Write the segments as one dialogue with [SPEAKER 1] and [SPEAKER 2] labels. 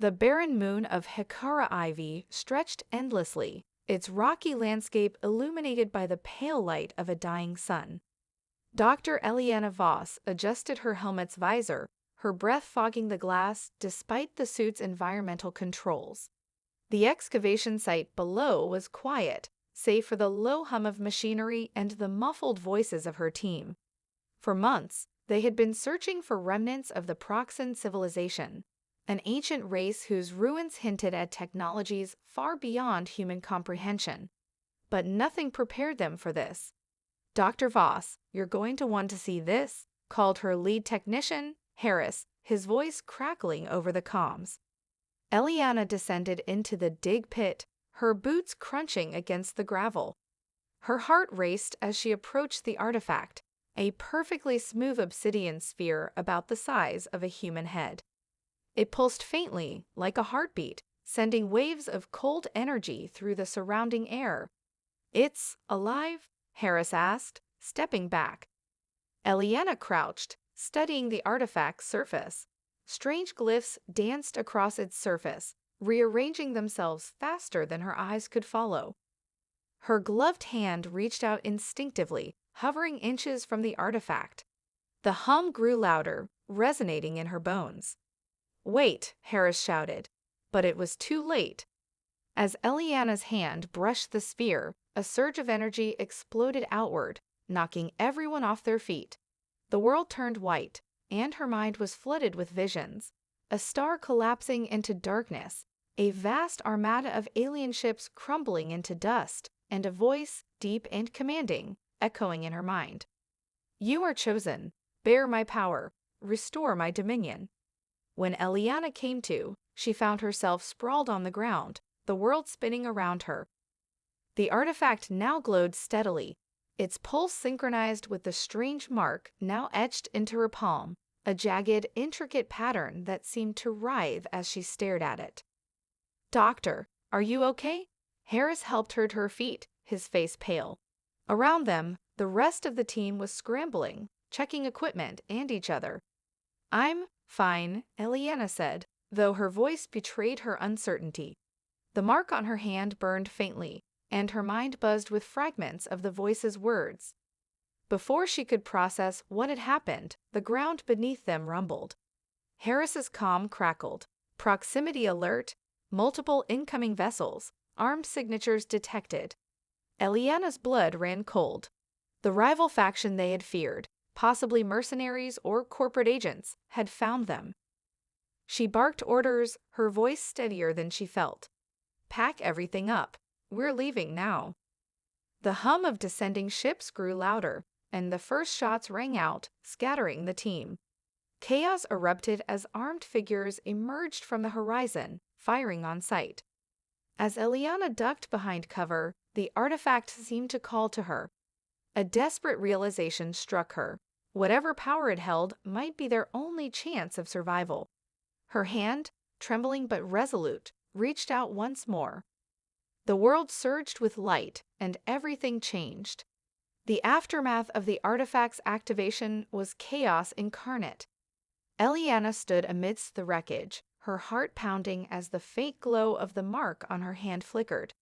[SPEAKER 1] The barren moon of Hikara Ivy stretched endlessly, its rocky landscape illuminated by the pale light of a dying sun. Dr. Eliana Voss adjusted her helmet's visor, her breath fogging the glass despite the suit's environmental controls. The excavation site below was quiet, save for the low hum of machinery and the muffled voices of her team. For months, they had been searching for remnants of the Proxan civilization, an ancient race whose ruins hinted at technologies far beyond human comprehension. But nothing prepared them for this. "Dr. Voss, you're going to want to see this," called her lead technician, Harris, his voice crackling over the comms. Eliana descended into the dig pit, her boots crunching against the gravel. Her heart raced as she approached the artifact, a perfectly smooth obsidian sphere about the size of a human head. It pulsed faintly, like a heartbeat, sending waves of cold energy through the surrounding air. "It's alive?" Harris asked, stepping back. Eliana crouched, studying the artifact's surface. Strange glyphs danced across its surface, rearranging themselves faster than her eyes could follow. Her gloved hand reached out instinctively, hovering inches from the artifact. The hum grew louder, resonating in her bones. "Wait," Harris shouted, but it was too late. As Eliana's hand brushed the sphere, a surge of energy exploded outward, knocking everyone off their feet. The world turned white, and her mind was flooded with visions. A star collapsing into darkness, a vast armada of alien ships crumbling into dust, and a voice, deep and commanding, echoing in her mind. "You are chosen. Bear my power. Restore my dominion." When Eliana came to, she found herself sprawled on the ground, the world spinning around her. The artifact now glowed steadily, its pulse synchronized with the strange mark now etched into her palm, a jagged, intricate pattern that seemed to writhe as she stared at it. "Doctor, are you okay?" Harris helped her to her feet, his face pale. Around them, the rest of the team was scrambling, checking equipment and each other. "I'm fine," Eliana said, though her voice betrayed her uncertainty. The mark on her hand burned faintly, and her mind buzzed with fragments of the voice's words. Before she could process what had happened, the ground beneath them rumbled. Harris's comm crackled. "Proximity alert, multiple incoming vessels, armed signatures detected." Eliana's blood ran cold. The rival faction they had feared, possibly mercenaries or corporate agents, had found them. She barked orders, her voice steadier than she felt. "Pack everything up. We're leaving now." The hum of descending ships grew louder, and the first shots rang out, scattering the team. Chaos erupted as armed figures emerged from the horizon, firing on sight. As Eliana ducked behind cover, the artifact seemed to call to her. A desperate realization struck her. Whatever power it held might be their only chance of survival. Her hand, trembling but resolute, reached out once more. The world surged with light, and everything changed. The aftermath of the artifact's activation was chaos incarnate. Eliana stood amidst the wreckage, her heart pounding as the faint glow of the mark on her hand flickered.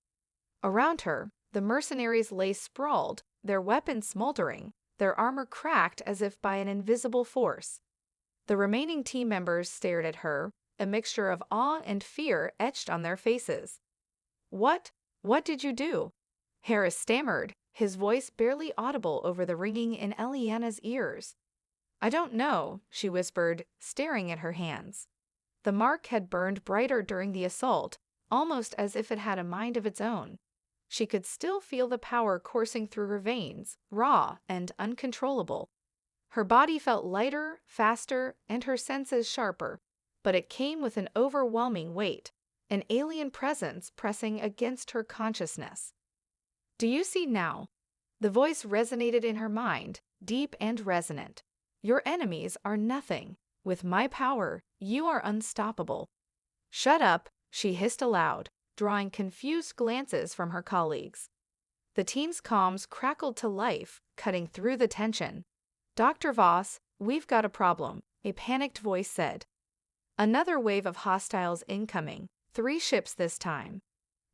[SPEAKER 1] Around her, the mercenaries lay sprawled, their weapons smoldering, their armor cracked as if by an invisible force. The remaining team members stared at her, a mixture of awe and fear etched on their faces. What did you do?" Harris stammered, his voice barely audible over the ringing in Eliana's ears. "I don't know," she whispered, staring at her hands. The mark had burned brighter during the assault, almost as if it had a mind of its own. She could still feel the power coursing through her veins, raw and uncontrollable. Her body felt lighter, faster, and her senses sharper, but it came with an overwhelming weight, an alien presence pressing against her consciousness. "Do you see now?" The voice resonated in her mind, deep and resonant. "Your enemies are nothing. With my power, you are unstoppable." "Shut up," she hissed aloud, drawing confused glances from her colleagues. The team's comms crackled to life, cutting through the tension. "Dr. Voss, we've got a problem," a panicked voice said. Another wave of hostiles incoming, 3 ships this time.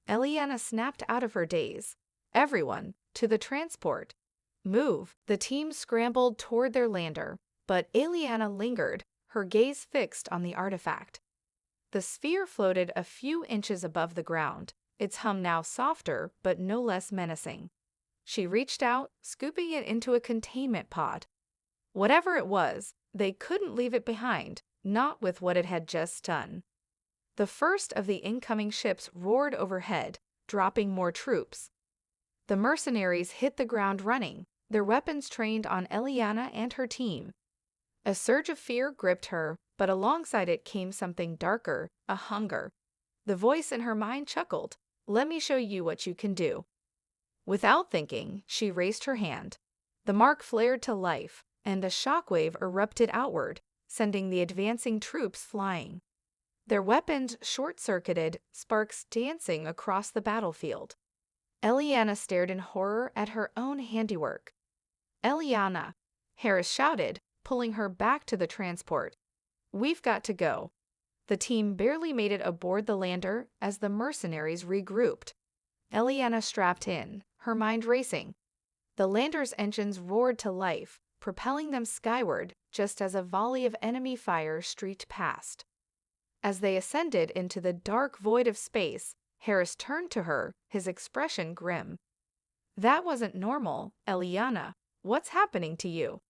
[SPEAKER 1] Eliana snapped out of her daze. Everyone, to the transport. Move! The team scrambled toward their lander, but Eliana lingered, her gaze fixed on the artifact. The sphere floated a few inches above the ground, its hum now softer but no less menacing. She reached out, scooping it into a containment pod. Whatever it was, they couldn't leave it behind, not with what it had just done. The first of the incoming ships roared overhead, dropping more troops. The mercenaries hit the ground running, their weapons trained on Eliana and her team. A surge of fear gripped her, but alongside it came something darker, a hunger. The voice in her mind chuckled, "Let me show you what you can do." Without thinking, she raised her hand. The mark flared to life, and a shockwave erupted outward, sending the advancing troops flying. Their weapons short-circuited, sparks dancing across the battlefield. Eliana stared in horror at her own handiwork. "Eliana!" Harris shouted, pulling her back to the transport. "We've got to go." The team barely made it aboard the lander as the mercenaries regrouped. Eliana strapped in, her mind racing. The lander's engines roared to life, propelling them skyward just as a volley of enemy fire streaked past. As they ascended into the dark void of space, Harris turned to her, his expression grim. "That wasn't normal, Eliana. What's happening to you?"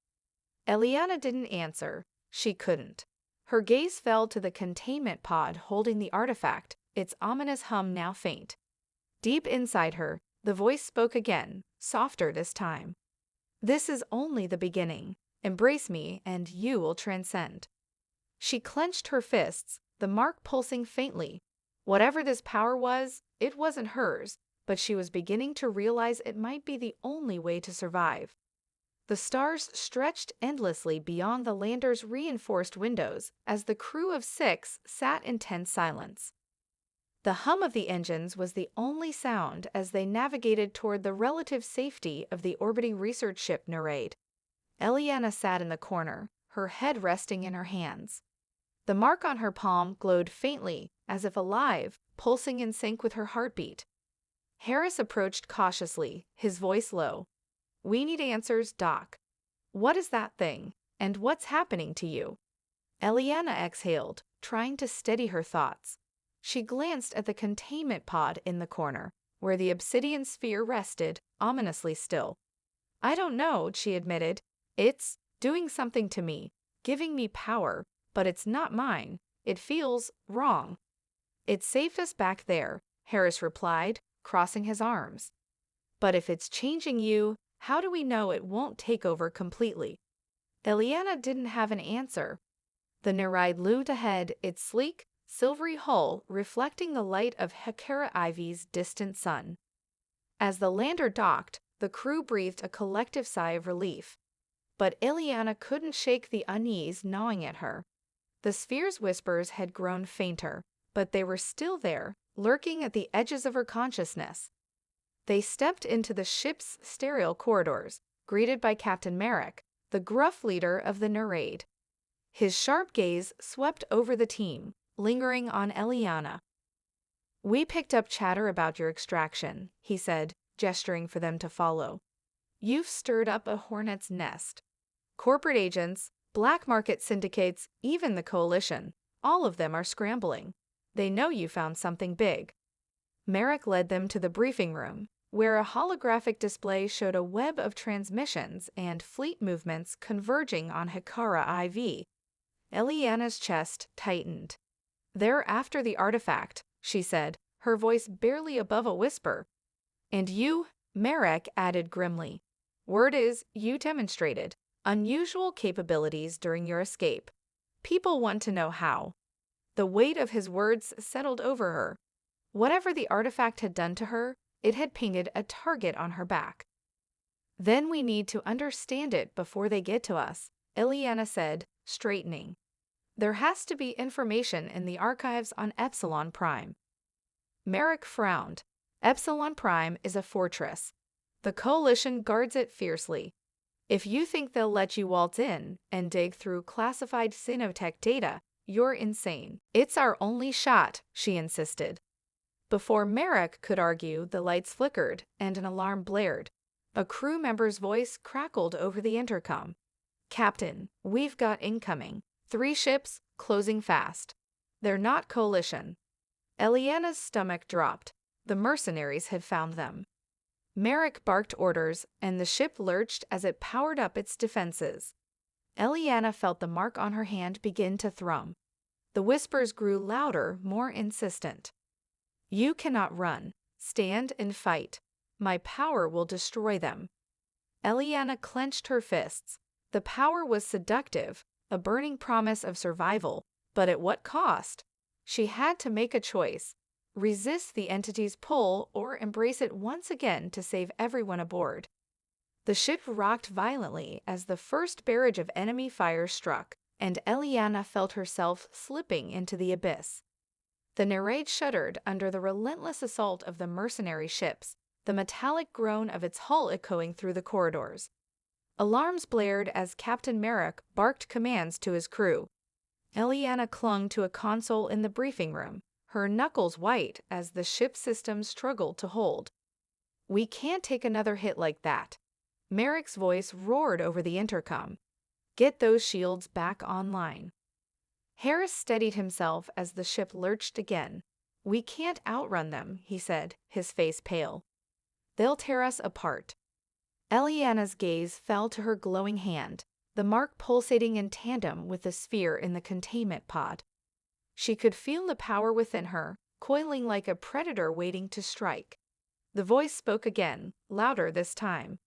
[SPEAKER 1] Eliana didn't answer. She couldn't. Her gaze fell to the containment pod holding the artifact, its ominous hum now faint. Deep inside her, the voice spoke again, softer this time. "This is only the beginning. Embrace me, and you will transcend." She clenched her fists, the mark pulsing faintly. Whatever this power was, it wasn't hers, but she was beginning to realize it might be the only way to survive. The stars stretched endlessly beyond the lander's reinforced windows as the crew of 6 sat in tense silence. The hum of the engines was the only sound as they navigated toward the relative safety of the orbiting research ship Narration. Eliana sat in the corner, her head resting in her hands. The mark on her palm glowed faintly, as if alive, pulsing in sync with her heartbeat. Harris approached cautiously, his voice low. "We need answers, Doc. What is that thing, and what's happening to you?" Eliana exhaled, trying to steady her thoughts. She glanced at the containment pod in the corner, where the obsidian sphere rested, ominously still. "I don't know," she admitted. "It's doing something to me, giving me power, but it's not mine. It feels wrong." "It's safest back there," Harris replied, crossing his arms. "But if it's changing you, how do we know it won't take over completely?" Eliana didn't have an answer. The Nereid loomed ahead, its sleek, silvery hull reflecting the light of HFY's distant sun. As the lander docked, the crew breathed a collective sigh of relief. But Eliana couldn't shake the unease gnawing at her. The sphere's whispers had grown fainter, but they were still there, lurking at the edges of her consciousness. They stepped into the ship's sterile corridors, greeted by Captain Merrick, the gruff leader of the Narration. His sharp gaze swept over the team, lingering on Eliana. "We picked up chatter about your extraction," he said, gesturing for them to follow. "You've stirred up a hornet's nest. Corporate agents, black market syndicates, even the coalition, all of them are scrambling. They know you found something big." Merrick led them to the briefing room, where a holographic display showed a web of transmissions and fleet movements converging on HFY. Eliana's chest tightened. "They're after the artifact," she said, her voice barely above a whisper. "And you," Merrick added grimly. "Word is, you demonstrated unusual capabilities during your escape. People want to know how." The weight of his words settled over her. Whatever the artifact had done to her, it had painted a target on her back. "Then we need to understand it before they get to us," Eliana said, straightening. "There has to be information in the archives on Epsilon Prime." Merrick frowned. "Epsilon Prime is a fortress. The Coalition guards it fiercely. If you think they'll let you waltz in and dig through classified Sinotech data, You're insane. It's our only shot, she insisted. Before Merrick could argue, the lights flickered and an alarm blared. A crew member's voice crackled over the intercom. Captain, we've got incoming. 3 ships, closing fast. They're not coalition. Eliana's stomach dropped. The mercenaries had found them. Merrick barked orders, and the ship lurched as it powered up its defenses. Eliana felt the mark on her hand begin to thrum. The whispers grew louder, more insistent. You cannot run. Stand and fight. My power will destroy them. Eliana clenched her fists. The power was seductive, a burning promise of survival, but at what cost? She had to make a choice. Resist the entity's pull or embrace it once again to save everyone aboard. The ship rocked violently as the first barrage of enemy fire struck, and Eliana felt herself slipping into the abyss. The Narration shuddered under the relentless assault of the mercenary ships, the metallic groan of its hull echoing through the corridors. Alarms blared as Captain Merrick barked commands to his crew. Eliana clung to a console in the briefing room, her knuckles white as the ship's systems struggled to hold. We can't take another hit like that. Merrick's voice roared over the intercom. Get those shields back online. Harris steadied himself as the ship lurched again. We can't outrun them, he said, his face pale. They'll tear us apart. Eliana's gaze fell to her glowing hand, the mark pulsating in tandem with the sphere in the containment pod. She could feel the power within her, coiling like a predator waiting to strike. The voice spoke again, louder this time.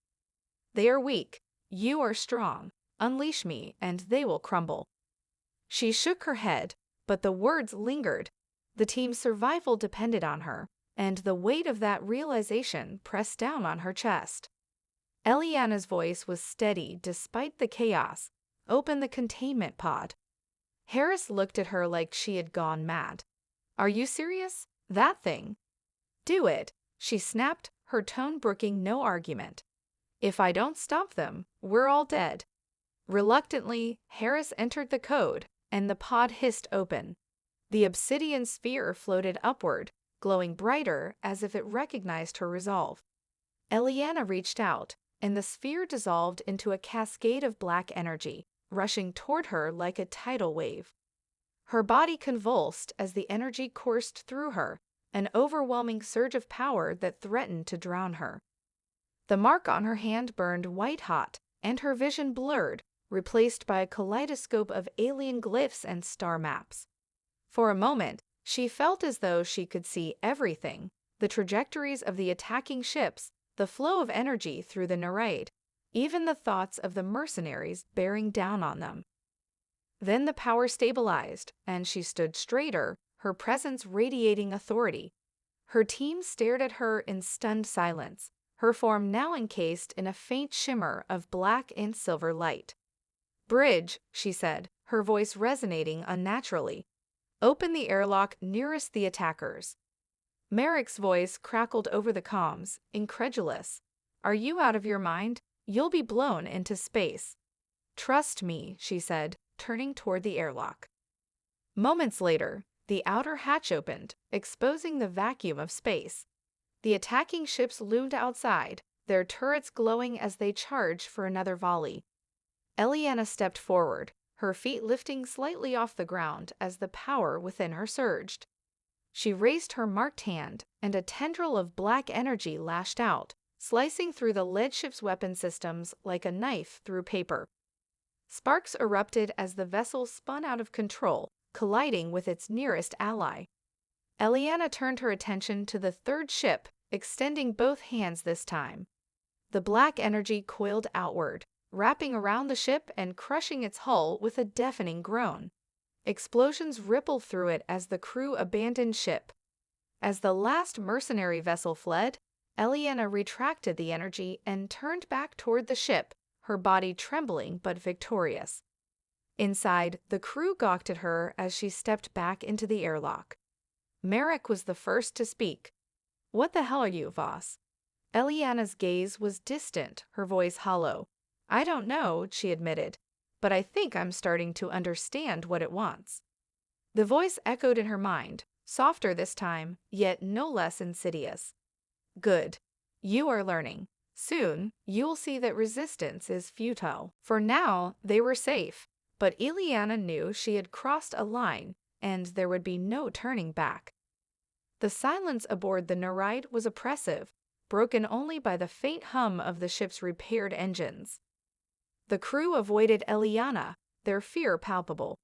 [SPEAKER 1] They are weak. You are strong. Unleash me, and they will crumble. She shook her head, but the words lingered. The team's survival depended on her, and the weight of that realization pressed down on her chest. Eliana's voice was steady despite the chaos. Open the containment pod. Harris looked at her like she had gone mad. Are you serious? That thing? Do it, she snapped, her tone brooking no argument. If I don't stop them, we're all dead. Reluctantly, Harris entered the code, and the pod hissed open. The obsidian sphere floated upward, glowing brighter as if it recognized her resolve. Eliana reached out, and the sphere dissolved into a cascade of black energy, rushing toward her like a tidal wave. Her body convulsed as the energy coursed through her, an overwhelming surge of power that threatened to drown her. The mark on her hand burned white-hot, and her vision blurred, replaced by a kaleidoscope of alien glyphs and star maps. For a moment, she felt as though she could see everything, the trajectories of the attacking ships, the flow of energy through the Narration, even the thoughts of the mercenaries bearing down on them. Then the power stabilized, and she stood straighter, her presence radiating authority. Her team stared at her in stunned silence, her form now encased in a faint shimmer of black and silver light. Bridge, she said, her voice resonating unnaturally. Open the airlock nearest the attackers. Merrick's voice crackled over the comms, incredulous. Are you out of your mind? You'll be blown into space. Trust me, she said, turning toward the airlock. Moments later, the outer hatch opened, exposing the vacuum of space. The attacking ships loomed outside, their turrets glowing as they charged for another volley. Eliana stepped forward, her feet lifting slightly off the ground as the power within her surged. She raised her marked hand, and a tendril of black energy lashed out, slicing through the lead ship's weapon systems like a knife through paper. Sparks erupted as the vessel spun out of control, colliding with its nearest ally. Eliana turned her attention to the third ship, extending both hands this time. The black energy coiled outward, wrapping around the ship and crushing its hull with a deafening groan. Explosions rippled through it as the crew abandoned ship. As the last mercenary vessel fled, Eliana retracted the energy and turned back toward the ship, her body trembling but victorious. Inside, the crew gawked at her as she stepped back into the airlock. Merrick was the first to speak. What the hell are you, Voss? Eliana's gaze was distant, her voice hollow. I don't know, she admitted, but I think I'm starting to understand what it wants. The voice echoed in her mind, softer this time, yet no less insidious. Good. You are learning. Soon, you'll see that resistance is futile. For now, they were safe, but Ileana knew she had crossed a line, and there would be no turning back. The silence aboard the Nereid was oppressive, broken only by the faint hum of the ship's repaired engines. The crew avoided Ileana, their fear palpable.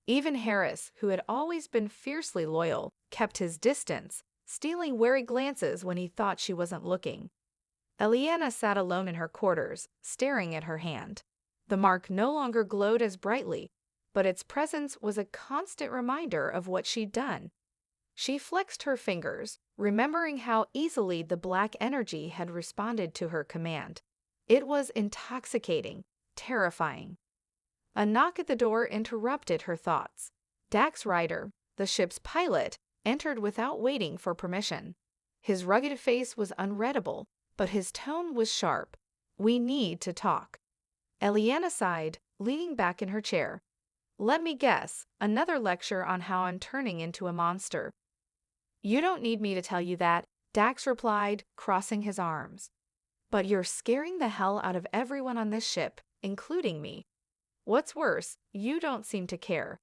[SPEAKER 1] Even Harris, who had always been fiercely loyal, kept his distance, stealing wary glances when he thought she wasn't looking. Ileana sat alone in her quarters, staring at her hand. The mark no longer glowed as brightly, but its presence was a constant reminder of what she'd done. She flexed her fingers, remembering how easily the black energy had responded to her command. It was intoxicating, terrifying. A knock at the door interrupted her thoughts. Dax Ryder, the ship's pilot, entered without waiting for permission. His rugged face was unreadable, but his tone was sharp. "We need to talk." Ileana sighed, leaning back in her chair. "Let me guess, another lecture on how I'm turning into a monster." "You don't need me to tell you that," Dax replied, crossing his arms. "But you're scaring the hell out of everyone on this ship, including me. What's worse, you don't seem to care."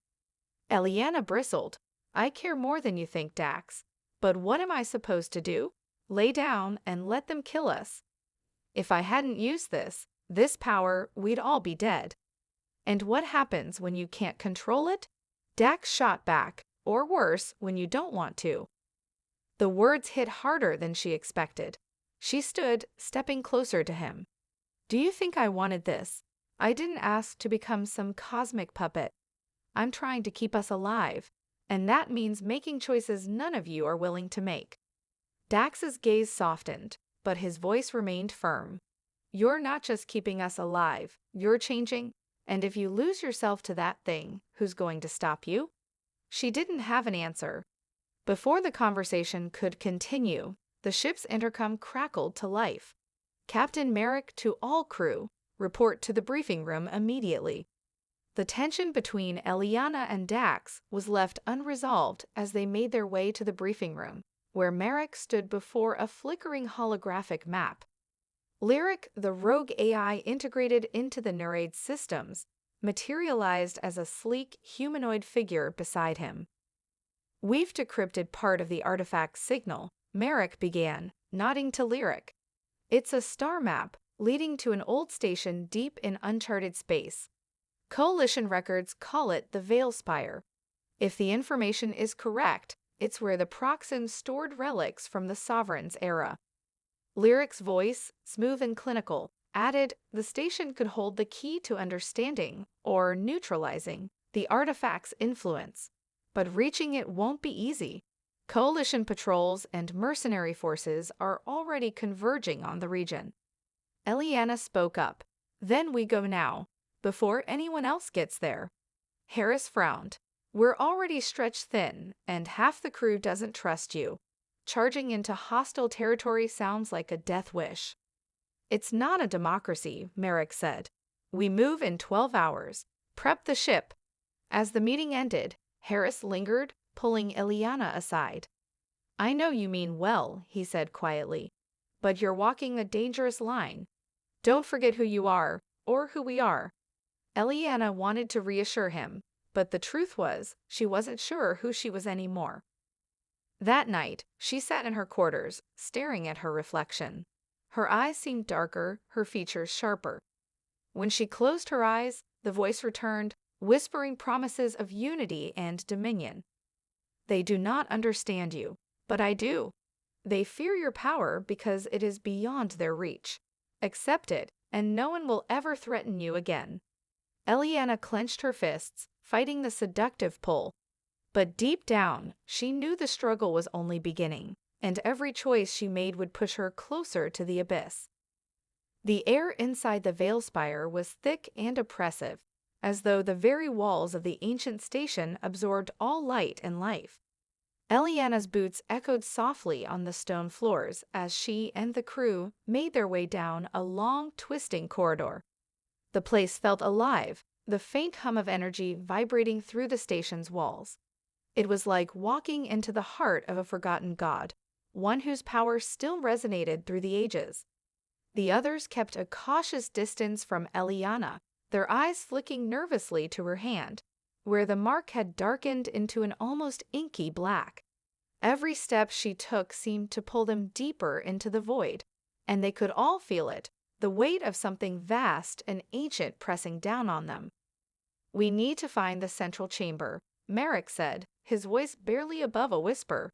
[SPEAKER 1] Ileana bristled. "I care more than you think, Dax. But what am I supposed to do? Lay down and let them kill us? If I hadn't used this power, we'd all be dead." "And what happens when you can't control it?" Dax shot back, "Or worse, when you don't want to." The words hit harder than she expected. She stood, stepping closer to him. "Do you think I wanted this? I didn't ask to become some cosmic puppet. I'm trying to keep us alive, and that means making choices none of you are willing to make." Dax's gaze softened, but his voice remained firm. "You're not just keeping us alive, you're changing, and if you lose yourself to that thing, who's going to stop you?" She didn't have an answer. Before the conversation could continue, the ship's intercom crackled to life. "Captain Merrick to all crew, report to the briefing room immediately." The tension between Ileana and Dax was left unresolved as they made their way to the briefing room, where Merrick stood before a flickering holographic map. Lyric, the rogue AI integrated into the Nereid systems, materialized as a sleek, humanoid figure beside him. "We've decrypted part of the artifact's signal," Merrick began, nodding to Lyric. "It's a star map leading to an old station deep in uncharted space. Coalition records call it the Veil Spire. If the information is correct, it's where the Proxim stored relics from the Sovereign's era." Lyric's voice, smooth and clinical, added, "The station could hold the key to understanding, or neutralizing, the artifact's influence. But reaching it won't be easy. Coalition patrols and mercenary forces are already converging on the region." Ileana spoke up. "Then we go now, before anyone else gets there." Harris frowned. "We're already stretched thin, and half the crew doesn't trust you. Charging into hostile territory sounds like a death wish." "It's not a democracy," Merrick said. "We move in 12 hours. Prep the ship." As the meeting ended, Harris lingered, pulling Ileana aside. "I know you mean well," he said quietly, "but you're walking a dangerous line. Don't forget who you are, or who we are." Ileana wanted to reassure him, but the truth was, she wasn't sure who she was anymore. That night, she sat in her quarters, staring at her reflection. Her eyes seemed darker, her features sharper. When she closed her eyes, the voice returned, whispering promises of unity and dominion. "They do not understand you, but I do. They fear your power because it is beyond their reach. Accept it, and no one will ever threaten you again." Ileana clenched her fists, fighting the seductive pull. But deep down, she knew the struggle was only beginning, and every choice she made would push her closer to the abyss. The air inside the Veil Spire was thick and oppressive, as though the very walls of the ancient station absorbed all light and life. Ileana's boots echoed softly on the stone floors as she and the crew made their way down a long, twisting corridor. The place felt alive, the faint hum of energy vibrating through the station's walls. It was like walking into the heart of a forgotten god, one whose power still resonated through the ages. The others kept a cautious distance from Eliana, their eyes flicking nervously to her hand, where the mark had darkened into an almost inky black. Every step she took seemed to pull them deeper into the void, and they could all feel it, the weight of something vast and ancient pressing down on them. "We need to find the central chamber," Merrick said, his voice barely above a whisper.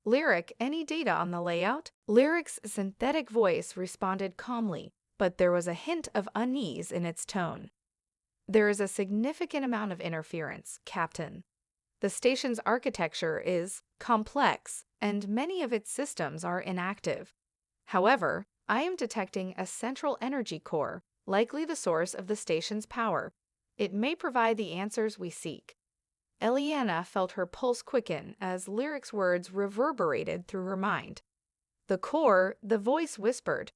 [SPEAKER 1] "Lyric, any data on the layout?" Lyric's synthetic voice responded calmly, but there was a hint of unease in its tone. "There is a significant amount of interference, Captain. The station's architecture is complex, and many of its systems are inactive. However, I am detecting a central energy core, likely the source of the station's power. It may provide the answers we seek." Eliana felt her pulse quicken as Lyric's words reverberated through her mind. "The core," the voice whispered.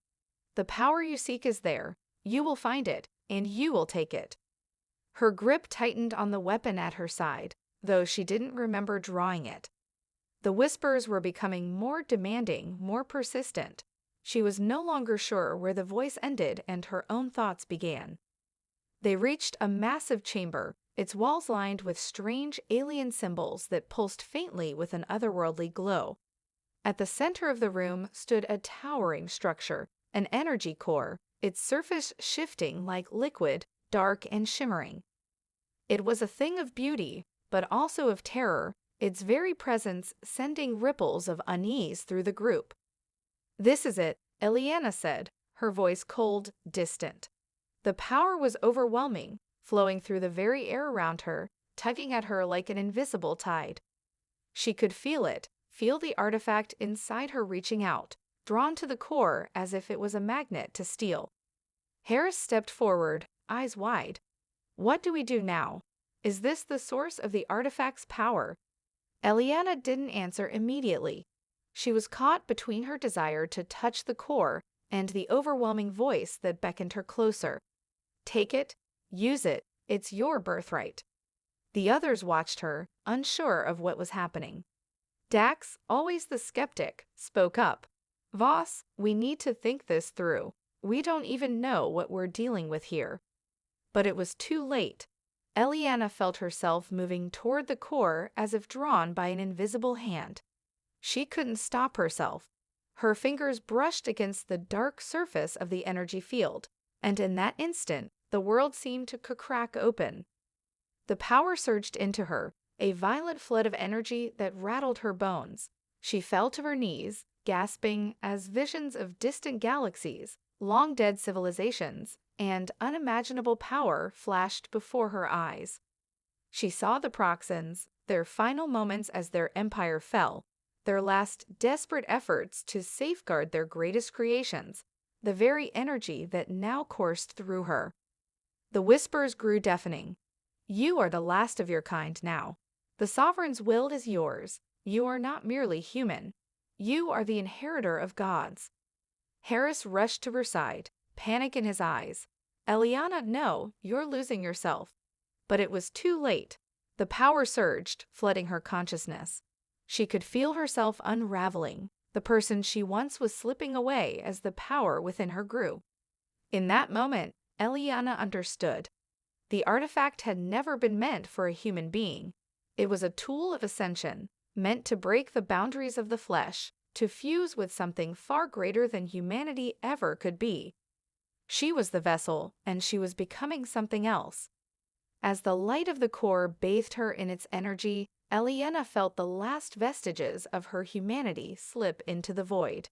[SPEAKER 1] "The power you seek is there. You will find it, and you will take it." Her grip tightened on the weapon at her side, though she didn't remember drawing it. The whispers were becoming more demanding, more persistent. She was no longer sure where the voice ended and her own thoughts began. They reached a massive chamber, its walls lined with strange alien symbols that pulsed faintly with an otherworldly glow. At the center of the room stood a towering structure, an energy core, its surface shifting like liquid, dark and shimmering. It was a thing of beauty, but also of terror, its very presence sending ripples of unease through the group. "This is it," Eliana said, her voice cold, distant. The power was overwhelming, flowing through the very air around her, tugging at her like an invisible tide. She could feel it, feel the artifact inside her reaching out, drawn to the core as if it was a magnet to steel. Harris stepped forward, eyes wide. "What do we do now? Is this the source of the artifact's power?" Eliana didn't answer immediately. She was caught between her desire to touch the core and the overwhelming voice that beckoned her closer. "Take it, use it, it's your birthright." The others watched her, unsure of what was happening. Dax, always the skeptic, spoke up. "Voss, we need to think this through. We don't even know what we're dealing with here." But it was too late. Eliana felt herself moving toward the core as if drawn by an invisible hand. She couldn't stop herself. Her fingers brushed against the dark surface of the energy field, and in that instant, the world seemed to crack open. The power surged into her, a violent flood of energy that rattled her bones. She fell to her knees, gasping as visions of distant galaxies, long-dead civilizations, and unimaginable power flashed before her eyes. She saw the Proxans, their final moments as their empire fell, their last desperate efforts to safeguard their greatest creations, the very energy that now coursed through her. The whispers grew deafening. "You are the last of your kind now. The Sovereign's will is yours. You are not merely human. You are the inheritor of gods." Harris rushed to her side, panic in his eyes. "Eliana, no, you're losing yourself." But it was too late. The power surged, flooding her consciousness. She could feel herself unraveling, the person she once was slipping away as the power within her grew. In that moment, Eliana understood. The artifact had never been meant for a human being. It was a tool of ascension, meant to break the boundaries of the flesh, to fuse with something far greater than humanity ever could be. She was the vessel, and she was becoming something else. As the light of the core bathed her in its energy, Eliana felt the last vestiges of her humanity slip into the void.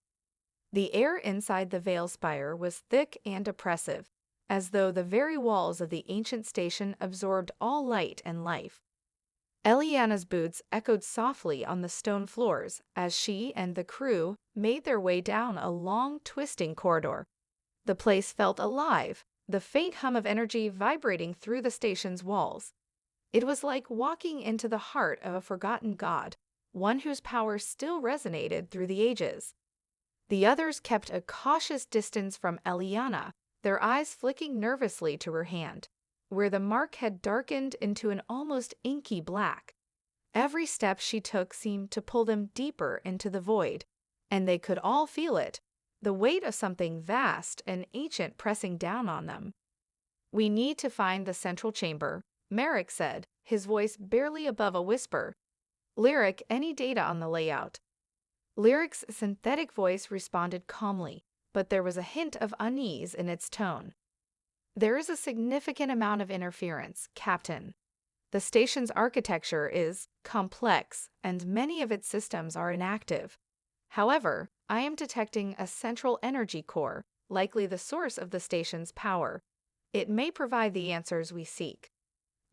[SPEAKER 1] The air inside the Veil Spire was thick and oppressive, as though the very walls of the ancient station absorbed all light and life. Eliana's boots echoed softly on the stone floors as she and the crew made their way down a long, twisting corridor. The place felt alive, the faint hum of energy vibrating through the station's walls. It was like walking into the heart of a forgotten god, one whose power still resonated through the ages. The others kept a cautious distance from Eliana, their eyes flicking nervously to her hand, where the mark had darkened into an almost inky black. Every step she took seemed to pull them deeper into the void, and they could all feel it, the weight of something vast and ancient pressing down on them. "We need to find the central chamber," Merrick said, his voice barely above a whisper. "Lyric, any data on the layout?" Lyric's synthetic voice responded calmly, but there was a hint of unease in its tone. "There is a significant amount of interference, Captain. The station's architecture is complex, and many of its systems are inactive. However, I am detecting a central energy core, likely the source of the station's power. It may provide the answers we seek."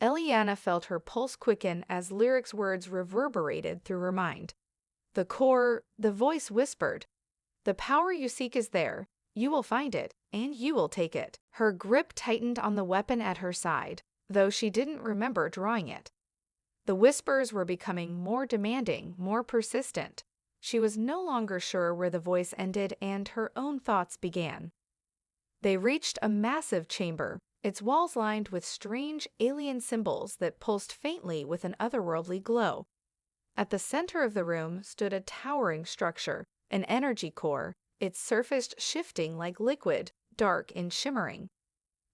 [SPEAKER 1] Eliana felt her pulse quicken as Lyric's words reverberated through her mind. "The core," the voice whispered. "The power you seek is there. You will find it, and you will take it." Her grip tightened on the weapon at her side, though she didn't remember drawing it. The whispers were becoming more demanding, more persistent. She was no longer sure where the voice ended and her own thoughts began. They reached a massive chamber, its walls lined with strange alien symbols that pulsed faintly with an otherworldly glow. At the center of the room stood a towering structure, an energy core, its surface shifting like liquid, dark and shimmering.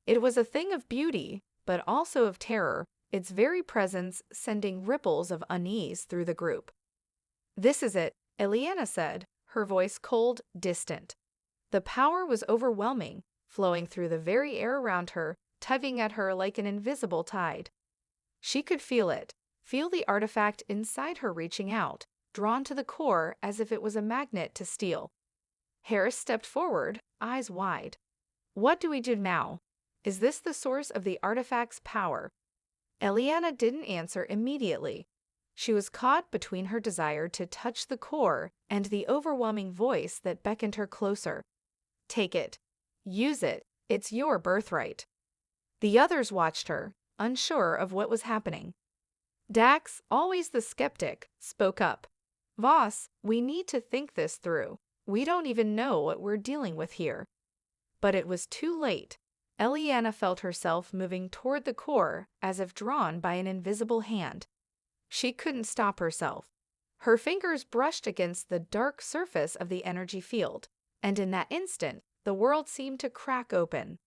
[SPEAKER 1] It was a thing of beauty, but also of terror, its very presence sending ripples of unease through the group. "This is it," Eliana said, her voice cold, distant. The power was overwhelming, flowing through the very air around her, tugging at her like an invisible tide. She could feel it, feel the artifact inside her reaching out, drawn to the core as if it was a magnet to steel. Harris stepped forward, eyes wide. "What do we do now? Is this the source of the artifact's power?" Eliana didn't answer immediately. She was caught between her desire to touch the core and the overwhelming voice that beckoned her closer. "Take it. Use it. It's your birthright." The others watched her, unsure of what was happening. Dax, always the skeptic, spoke up. "Voss, we need to think this through. We don't even know what we're dealing with here." But it was too late. Eliana felt herself moving toward the core as if drawn by an invisible hand. She couldn't stop herself. Her fingers brushed against the dark surface of the energy field, and in that instant, the world seemed to crack open.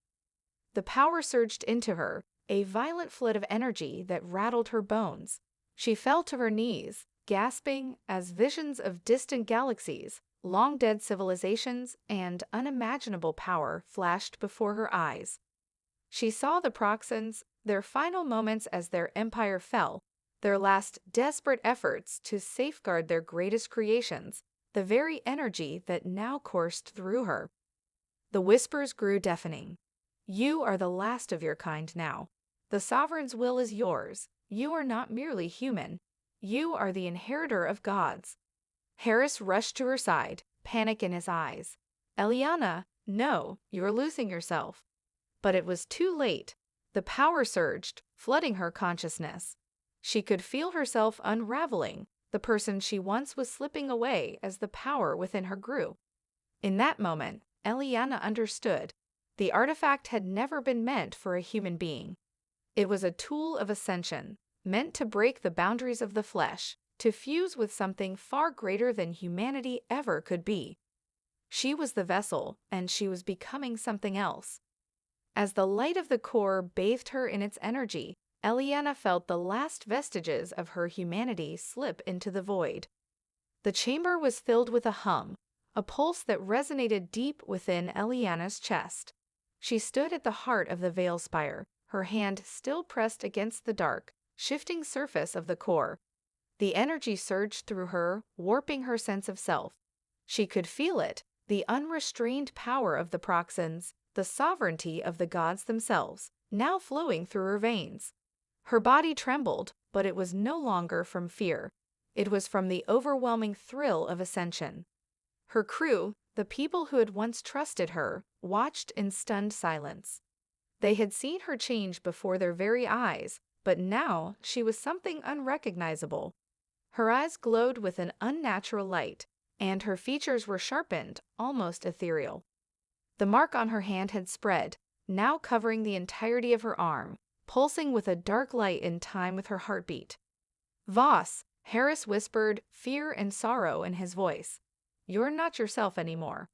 [SPEAKER 1] The power surged into her, a violent flood of energy that rattled her bones. She fell to her knees, gasping as visions of distant galaxies, long-dead civilizations, and unimaginable power flashed before her eyes. She saw the Proxans, their final moments as their empire fell, their last desperate efforts to safeguard their greatest creations, the very energy that now coursed through her. The whispers grew deafening. "You are the last of your kind now. The Sovereign's will is yours. You are not merely human. You are the inheritor of gods." Harris rushed to her side, panic in his eyes. "Eliana, no, you're losing yourself." But it was too late. The power surged, flooding her consciousness. She could feel herself unraveling, the person she once was slipping away as the power within her grew. In that moment, Eliana understood. The artifact had never been meant for a human being. It was a tool of ascension, meant to break the boundaries of the flesh, to fuse with something far greater than humanity ever could be. She was the vessel, and she was becoming something else. As the light of the core bathed her in its energy, Eliana felt the last vestiges of her humanity slip into the void. The chamber was filled with a hum, a pulse that resonated deep within Eliana's chest. She stood at the heart of the veil spire, her hand still pressed against the dark, shifting surface of the core. The energy surged through her, warping her sense of self. She could feel it, the unrestrained power of the Proxans, the sovereignty of the gods themselves, now flowing through her veins. Her body trembled, but it was no longer from fear. It was from the overwhelming thrill of ascension. Her crew, the people who had once trusted her, watched in stunned silence. They had seen her change before their very eyes, but now she was something unrecognizable. Her eyes glowed with an unnatural light, and her features were sharpened, almost ethereal. The mark on her hand had spread, now covering the entirety of her arm, pulsing with a dark light in time with her heartbeat. Voss, Harris whispered, fear and sorrow in his voice. You're not yourself anymore.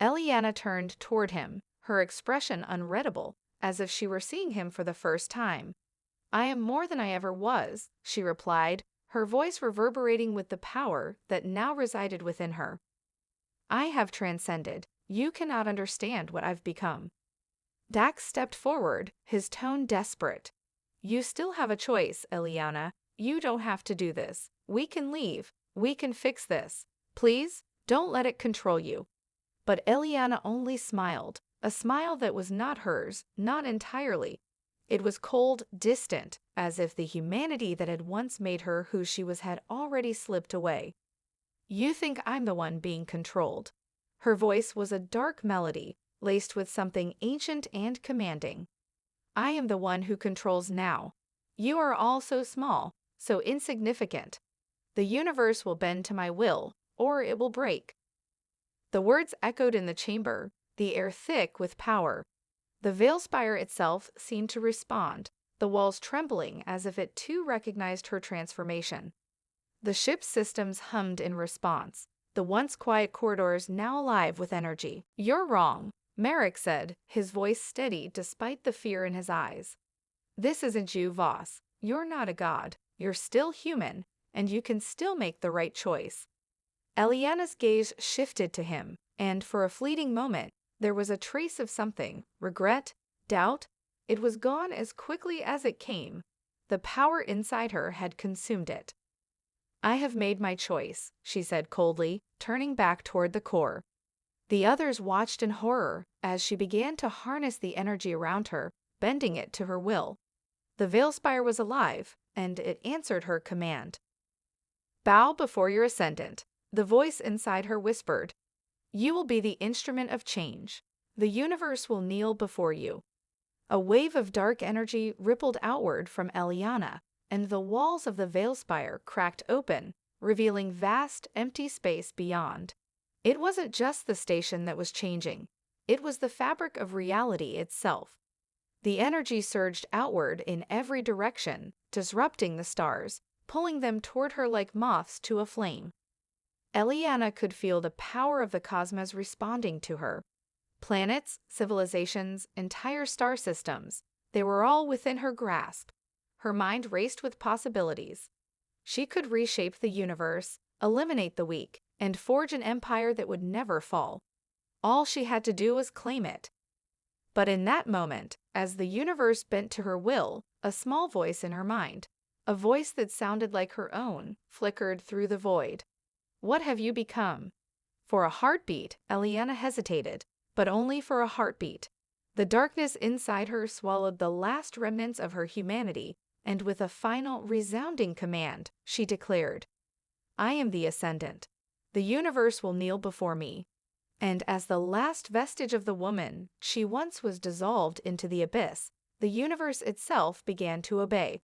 [SPEAKER 1] Eliana turned toward him, her expression unreadable, as if she were seeing him for the first time. I am more than I ever was, she replied, her voice reverberating with the power that now resided within her. I have transcended. You cannot understand what I've become. Dax stepped forward, his tone desperate. You still have a choice, Eliana. You don't have to do this. We can leave. We can fix this. Please, don't let it control you. But Eliana only smiled, a smile that was not hers, not entirely. It was cold, distant, as if the humanity that had once made her who she was had already slipped away. You think I'm the one being controlled. Her voice was a dark melody, laced with something ancient and commanding. I am the one who controls now. You are all so small, so insignificant. The universe will bend to my will, or it will break. The words echoed in the chamber, the air thick with power. The Veilspire itself seemed to respond, the walls trembling as if it too recognized her transformation. The ship's systems hummed in response, the once quiet corridors now alive with energy. You're wrong, Merrick said, his voice steady despite the fear in his eyes. This isn't you, Voss. You're not a god. You're still human, and you can still make the right choice. Eliana's gaze shifted to him, and for a fleeting moment, there was a trace of something, regret, doubt. It was gone as quickly as it came. The power inside her had consumed it. I have made my choice, she said coldly, turning back toward the core. The others watched in horror as she began to harness the energy around her, bending it to her will. The Veilspire was alive, and it answered her command. Bow before your ascendant, the voice inside her whispered. You will be the instrument of change. The universe will kneel before you. A wave of dark energy rippled outward from Eliana, and the walls of the Veilspire cracked open, revealing vast, empty space beyond. It wasn't just the station that was changing. It was the fabric of reality itself. The energy surged outward in every direction, disrupting the stars, pulling them toward her like moths to a flame. Eliana could feel the power of the cosmos responding to her. Planets, civilizations, entire star systems, they were all within her grasp. Her mind raced with possibilities. She could reshape the universe, eliminate the weak, and forge an empire that would never fall. All she had to do was claim it. But in that moment, as the universe bent to her will, a small voice in her mind, a voice that sounded like her own, flickered through the void. What have you become? For a heartbeat, Eliana hesitated, but only for a heartbeat. The darkness inside her swallowed the last remnants of her humanity, and with a final, resounding command, she declared, I am the Ascendant. The universe will kneel before me. And as the last vestige of the woman she once was dissolved into the abyss, the universe itself began to obey.